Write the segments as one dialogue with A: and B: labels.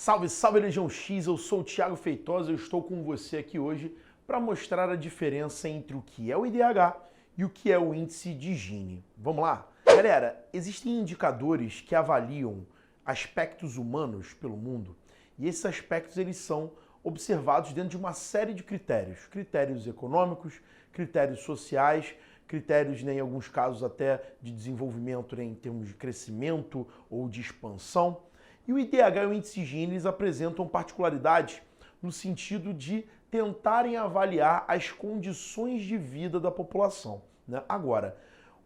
A: Salve, salve Legião X, eu sou o Thiago Feitosa e eu estou com você aqui hoje para mostrar a diferença entre o que é o IDH e o que é o índice de Gini. Vamos lá? Galera, existem indicadores que avaliam aspectos humanos pelo mundo e esses aspectos eles são observados dentro de uma série de critérios. Critérios econômicos, critérios sociais, critérios, em alguns casos até de desenvolvimento, em termos de crescimento ou de expansão. E o IDH e o índice Gini eles apresentam particularidades no sentido de tentarem avaliar as condições de vida da população, né? Agora,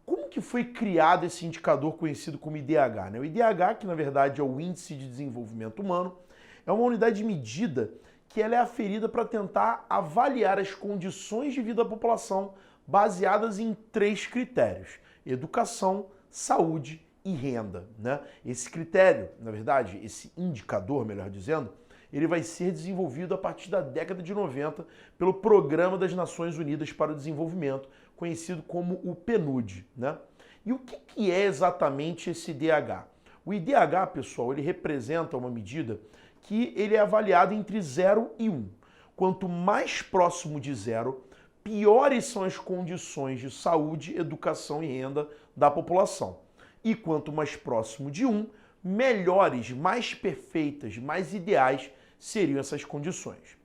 A: como que foi criado esse indicador conhecido como IDH, né? O IDH, que na verdade é o Índice de Desenvolvimento Humano, é uma unidade de medida que ela é aferida para tentar avaliar as condições de vida da população baseadas em 3 critérios: educação, saúde e renda, né? Esse critério, na verdade, esse indicador, melhor dizendo, ele vai ser desenvolvido a partir da década de 90 pelo Programa das Nações Unidas para o Desenvolvimento, conhecido como o PNUD, né? E o que é exatamente esse IDH? O IDH, pessoal, ele representa uma medida que ele é avaliado entre 0 e 1. Quanto mais próximo de 0, piores são as condições de saúde, educação e renda da população. E quanto mais próximo de 1, melhores, mais perfeitas, mais ideais seriam essas condições.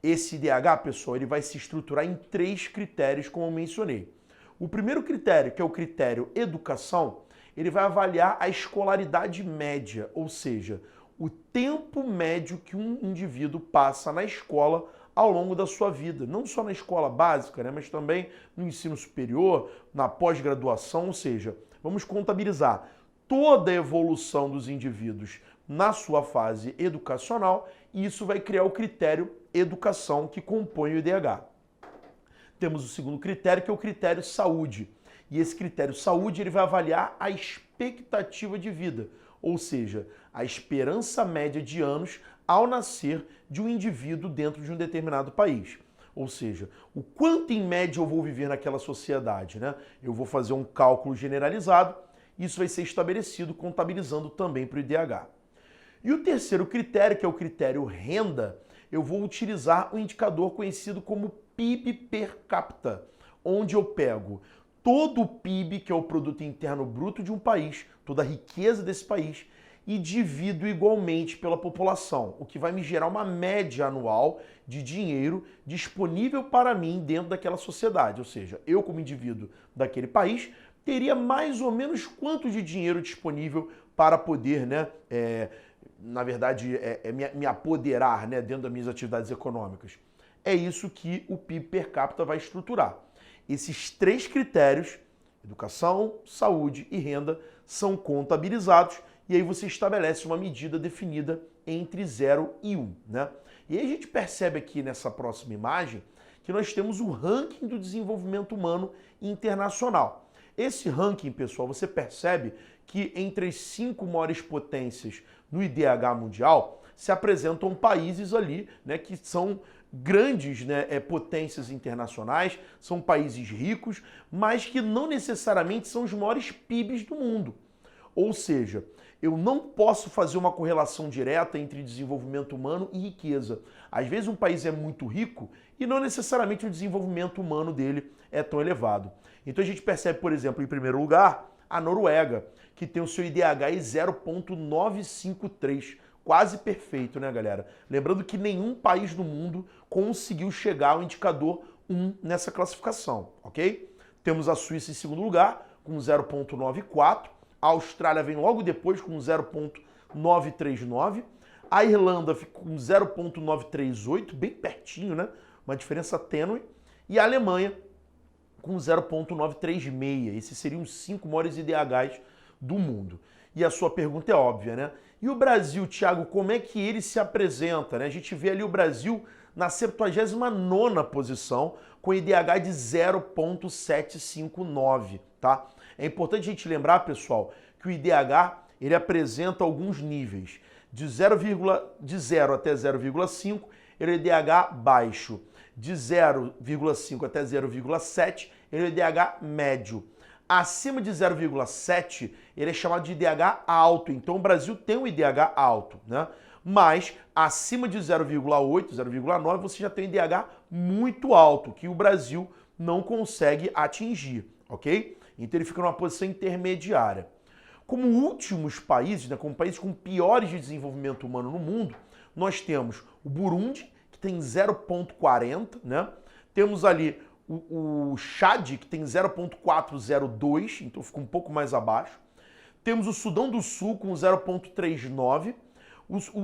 A: Esse IDH, pessoal, ele vai se estruturar em 3 critérios, como eu mencionei. O primeiro critério, que é o critério educação, ele vai avaliar a escolaridade média, ou seja, o tempo médio que um indivíduo passa na escola ao longo da sua vida, não só na escola básica, né, mas também no ensino superior, na pós-graduação, ou seja, vamos contabilizar toda a evolução dos indivíduos na sua fase educacional e isso vai criar o critério educação que compõe o IDH. Temos o segundo critério, que é o critério saúde. E esse critério saúde ele vai avaliar a expectativa de vida, ou seja, a esperança média de anos ao nascer de um indivíduo dentro de um determinado país. Ou seja, o quanto em média eu vou viver naquela sociedade, né? Eu vou fazer um cálculo generalizado, isso vai ser estabelecido contabilizando também para o IDH. E o terceiro critério, que é o critério renda, eu vou utilizar um indicador conhecido como PIB per capita, onde eu pego todo o PIB, que é o Produto Interno Bruto de um país, toda a riqueza desse país, e divido igualmente pela população, o que vai me gerar uma média anual de dinheiro disponível para mim dentro daquela sociedade. Ou seja, eu como indivíduo daquele país teria mais ou menos quanto de dinheiro disponível para poder, né, me apoderar, né, dentro das minhas atividades econômicas. É isso que o PIB per capita vai estruturar. Esses 3 critérios, educação, saúde e renda, são contabilizados e aí você estabelece uma medida definida entre 0 e 1, né? E aí a gente percebe aqui nessa próxima imagem que nós temos o ranking do desenvolvimento humano internacional. Esse ranking, pessoal, você percebe que entre as 5 maiores potências no IDH mundial se apresentam países ali, né, que são grandes, né, potências internacionais, são países ricos, mas que não necessariamente são os maiores PIBs do mundo. Ou seja, eu não posso fazer uma correlação direta entre desenvolvimento humano e riqueza. Às vezes um país é muito rico e não necessariamente o desenvolvimento humano dele é tão elevado. Então a gente percebe, por exemplo, em primeiro lugar, a Noruega, que tem o seu IDH em 0,953, quase perfeito, né, galera? Lembrando que nenhum país do mundo conseguiu chegar ao indicador 1 nessa classificação, ok? Temos a Suíça em segundo lugar, com 0,94, a Austrália vem logo depois com 0,939, a Irlanda fica com 0,938, bem pertinho, né? Uma diferença tênue, e a Alemanha com 0,936. Esses seriam os 5 maiores IDHs do mundo. E a sua pergunta é óbvia, né? E o Brasil, Thiago, como é que ele se apresenta, né? A gente vê ali o Brasil na 79ª posição, com IDH de 0,759, tá? É importante a gente lembrar, pessoal, que o IDH ele apresenta alguns níveis. De 0 até 0,5, ele é IDH baixo. De 0,5 até 0,7, ele é IDH médio. Acima de 0,7, ele é chamado de IDH alto. Então o Brasil tem um IDH alto, né? Mas acima de 0,8, 0,9, você já tem um IDH muito alto, que o Brasil não consegue atingir, ok? Então ele fica numa posição intermediária. Como últimos países, né, como países com piores de desenvolvimento humano no mundo, nós temos o Burundi, que tem 0,40, né? Temos ali o Chad, que tem 0,402, então fica um pouco mais abaixo. Temos o Sudão do Sul com 0,39,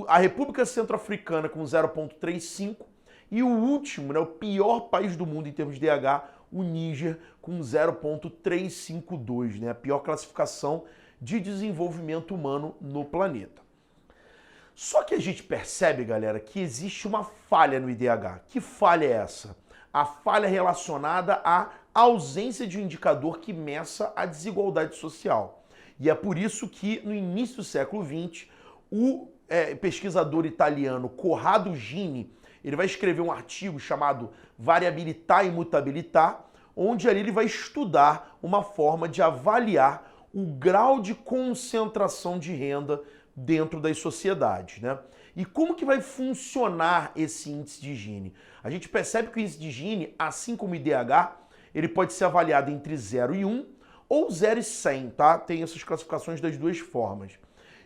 A: a República Centro-Africana com 0,35 e o último, né, o pior país do mundo em termos de DH, o Níger, com 0,352, né, a pior classificação de desenvolvimento humano no planeta. Só que a gente percebe, galera, que existe uma falha no IDH. Que falha é essa? A falha relacionada à ausência de um indicador que meça a desigualdade social. E é por isso que, no início do século XX, o pesquisador italiano Corrado Gini, ele vai escrever um artigo chamado Variabilità e Mutabilità, onde ali ele vai estudar uma forma de avaliar o grau de concentração de renda dentro das sociedades, né? E como que vai funcionar esse índice de Gini? A gente percebe que o índice de Gini, assim como o IDH, ele pode ser avaliado entre 0 e 1 ou 0 e 100, tá? Tem essas classificações das duas formas.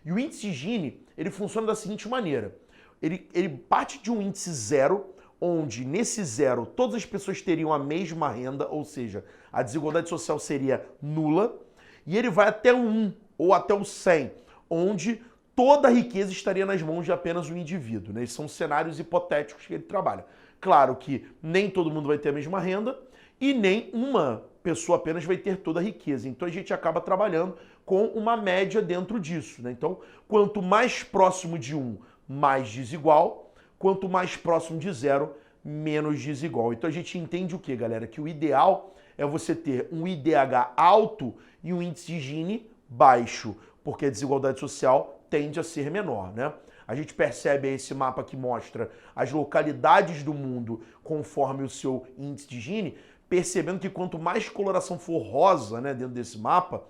A: E o índice de Gini, ele funciona da seguinte maneira. Ele parte de um índice 0, onde nesse 0 todas as pessoas teriam a mesma renda, ou seja, a desigualdade social seria nula, e ele vai até o 1 ou até o 100, onde toda a riqueza estaria nas mãos de apenas um indivíduo, né? Esses são cenários hipotéticos que ele trabalha. Claro que nem todo mundo vai ter a mesma renda e nem uma pessoa apenas vai ter toda a riqueza. Então a gente acaba trabalhando com uma média dentro disso, né? Então, quanto mais próximo de 1, mais desigual. Quanto mais próximo de 0, menos desigual. Então a gente entende o que, galera? Que o ideal é você ter um IDH alto e um índice de Gini baixo, porque a desigualdade social tende a ser menor, né? A gente percebe esse mapa que mostra as localidades do mundo conforme o seu índice de Gini, percebendo que quanto mais coloração for rosa, né, dentro desse mapa,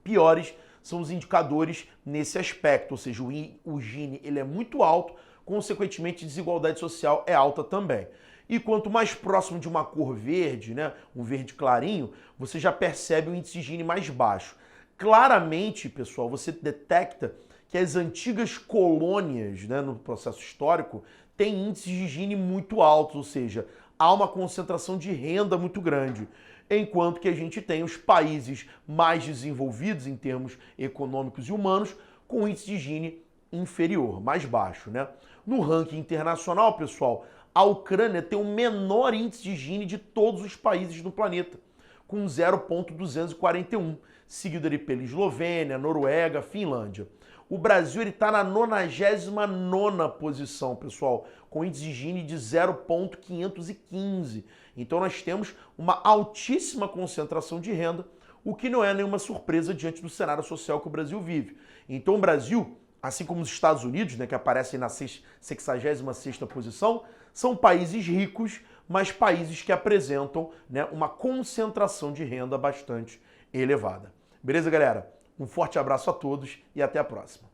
A: piores são os indicadores nesse aspecto, ou seja, o Gini ele é muito alto, consequentemente a desigualdade social é alta também. E quanto mais próximo de uma cor verde, né, um verde clarinho, você já percebe o índice de Gini mais baixo. Claramente, pessoal, você detecta que as antigas colônias, né, no processo histórico, têm índices de Gini muito altos, ou seja, há uma concentração de renda muito grande. Enquanto que a gente tem os países mais desenvolvidos em termos econômicos e humanos, com índice de Gini inferior, mais baixo, né? No ranking internacional, pessoal, a Ucrânia tem o menor índice de Gini de todos os países no planeta, com 0,241, seguido ali pela Eslovênia, Noruega, Finlândia. O Brasil está na 99ª posição, pessoal, com índice de Gini de 0,515. Então nós temos uma altíssima concentração de renda, o que não é nenhuma surpresa diante do cenário social que o Brasil vive. Então o Brasil, assim como os Estados Unidos, né, que aparecem na 66ª posição, são países ricos, mas países que apresentam, né, uma concentração de renda bastante elevada. Beleza, galera? Um forte abraço a todos e até a próxima.